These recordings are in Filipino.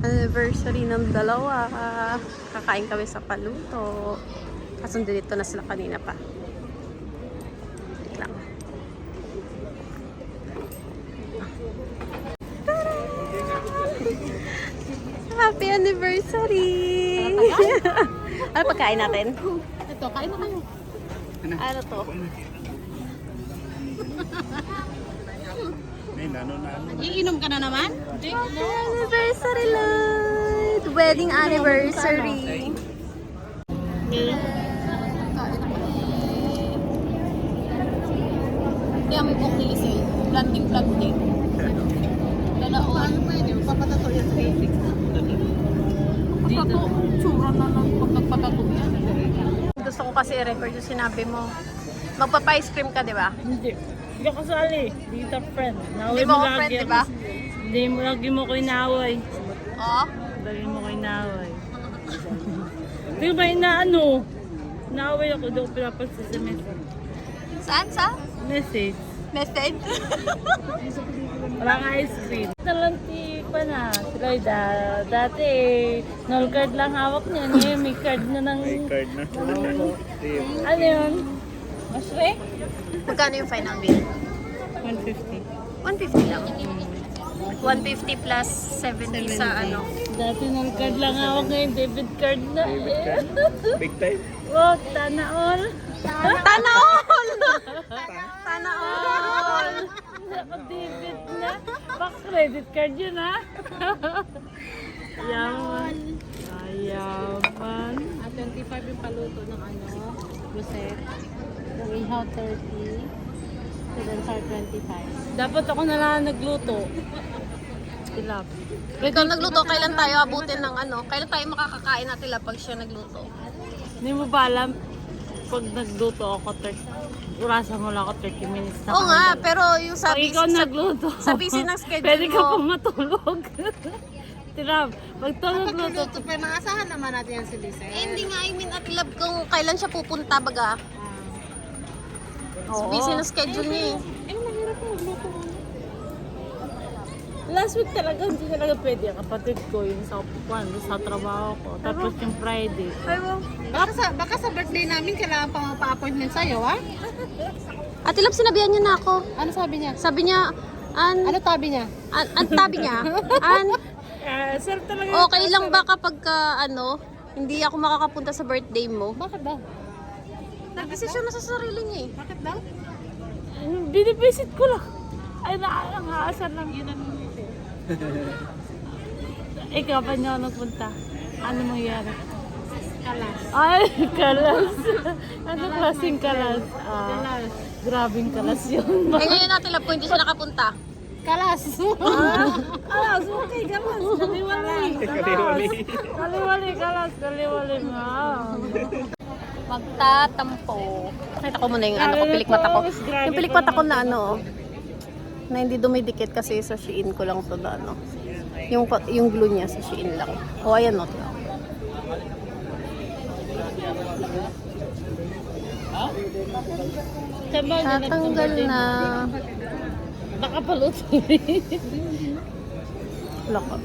Anniversary ng dalawa. Kakain kami sa Paluto. Kaso dito na sila kanina pa. Wait lang. Happy anniversary! Ano pagkain natin? Ito, kain na kayo. Ano to? Iinom ka na naman? Happy anniversary, Lloyd! Wedding anniversary! Kaya may book ni Lisel. Planting. Lalao. Ano pwede? Papatato yan sa basic. Dito. Tsura na lang pag nagpatato yan. Gusto ko kasi i-record yung sinabi mo. Magpapa-ice cream ka, di ba? Hindi. Hindi ako kasali. Hindi kita friend. Hindi mo ako friend, di ba? Hindi mo lagi mo ko inaaway. Oo. Lagi mo ko inaaway. Hindi ba inaano? Inaaway ako doon pinapansin sa message. Saan? Sa? Message. Message? Walang ice cream. Talanti pa na. Si Lloyda. Dati null card lang hawak niya. Ngayon may card na ng... May card na. Ano yun? Masre? Magkano yung final bill? 150. 150 lang. 150 plus 70 sa ano. Dati null card lang hawak, ngayon debit card na. Big time. Oh, tana all. Tana all! Tana all! Debit na. Back credit card yun ha. Yaman. Yaman. 25 yung paluto ng ano, Rosette. Yung ihaw 30. Sedensar 25. Dapat ako na lang nagluto. Tilap. Ikaw nagluto, kailan tayo abutin ng ano? Kailan tayo makakakain natin pag siya nagluto? Hindi mo ba alam, pag nagluto ako, urasan mo lang ako 30 minutes na. Oo nga, pero yung Pag ikaw nagluto, sa busy ng schedule pwede ka mo. pang matulog. Tilap, pag tulog-luto. Pagluluto pa, naasahan naman natin yan si Lisel. Hindi nga, I mean, at love kung kailan siya pupunta baga. Oo. Busy na schedule niya eh. Mahirap po magluto. Last week talaga, hindi talaga pwede. Ang kapatid ko, yung sa trabaho ko. Tapos yung Friday. Baka sa birthday namin, kailangan pa pa-appointment sa'yo, ha? At love, sinabihan niya na ako. Ano sabi niya? Sabi niya, Ano tabi niya? ang tabi niya, Sir talaga. okay lang ba kapag hindi ako makakapunta sa birthday mo? Bakit daw? Nagdesisyon na sa sarili niya eh. Bakit daw? Binibisit ko lang. Ay, nakakaasan lang. Yun ang ikaw, pa niyo nagpunta? Ano mangyari? Kalas. Ay, kalas. Ano klaseng kalas? Grabing kalas yun. Eh ngayon natin love ko, hindi siya nakapunta. Kalas. Kalas, okay, kalas. Kaliwali. Kaliwali mo. Magtatampo. Nakita ko muna yung ko, pilik mata ko. Yung pilik mata ko na na hindi dumidikit kasi sa Shein ko lang to na yung glue niya sa Shein lang. O ayan no. Tatanggal na. Baka paluto. Wala ka.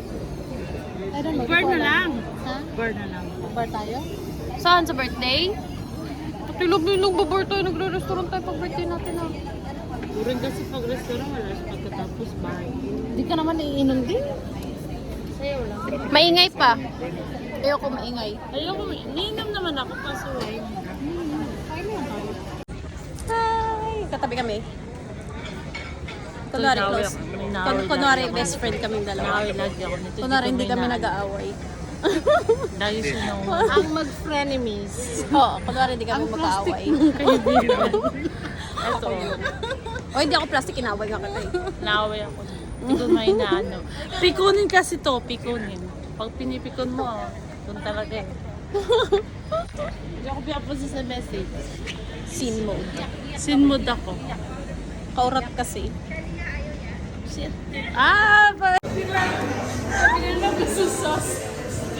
Burn na lang. Ha? Burn na lang. Bar tayo? Saan? Sa birthday? Patilog-nilog babar tayo. Nagre-restaurant tayo pag birthday natin ah. Burin kasi pag restaurant, wala sa pagkatapos bahay. Hindi ka naman iinom din. Sayo lang. Maingay pa. Ayoko maingay. Ayoko, niinom naman ako kaso eh. Hi! Katabi kami. Kunwari best friend kaming dalawa. Naway lagi ako nito. Kunwari hindi kami nag-aaway. Dahil sino. Ang mag-frenemies. Oo, kunwari hindi kami mag-aaway. Ito. O hindi ako plastic, inaway nga kita eh. Naway ako. Hindi ko may naano. Pikunin kasi to, pikunin. Pag pinipikon mo, doon talaga eh. Hindi ako pinapunsa sa message. Scene mode. Sin mood ako. Kaurat kasi. Shit. Pinila ko sa sauce.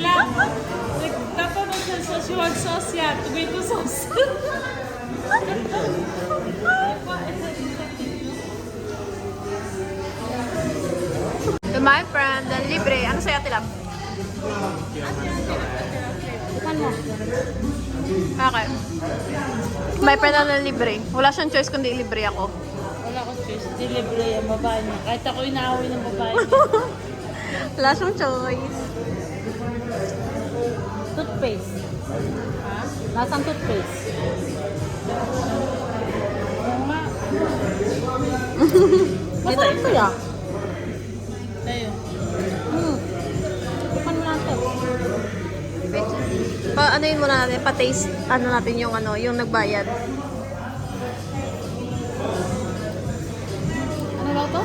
Lang. Nagtatanong sa Szechuan sauce yan. Tomato sauce. To my friend, libre. Ano sa'yo, Tilap? Bukan mo. Okay. May pera na libre. Wala siyang choice kundi libre ako. Wala akong choice. Delivery yung babae niya. Kahit ako inaaway ng babae niya. Wala siyang choice. Toothpaste. Ha? Nasaan toothpaste? Oo nga. Masarap ko ya. Tayo. Bukan mo natin. Ano yun muna natin, pa-taste, ano natin yung ano, yung nagbayad. Ano ba to?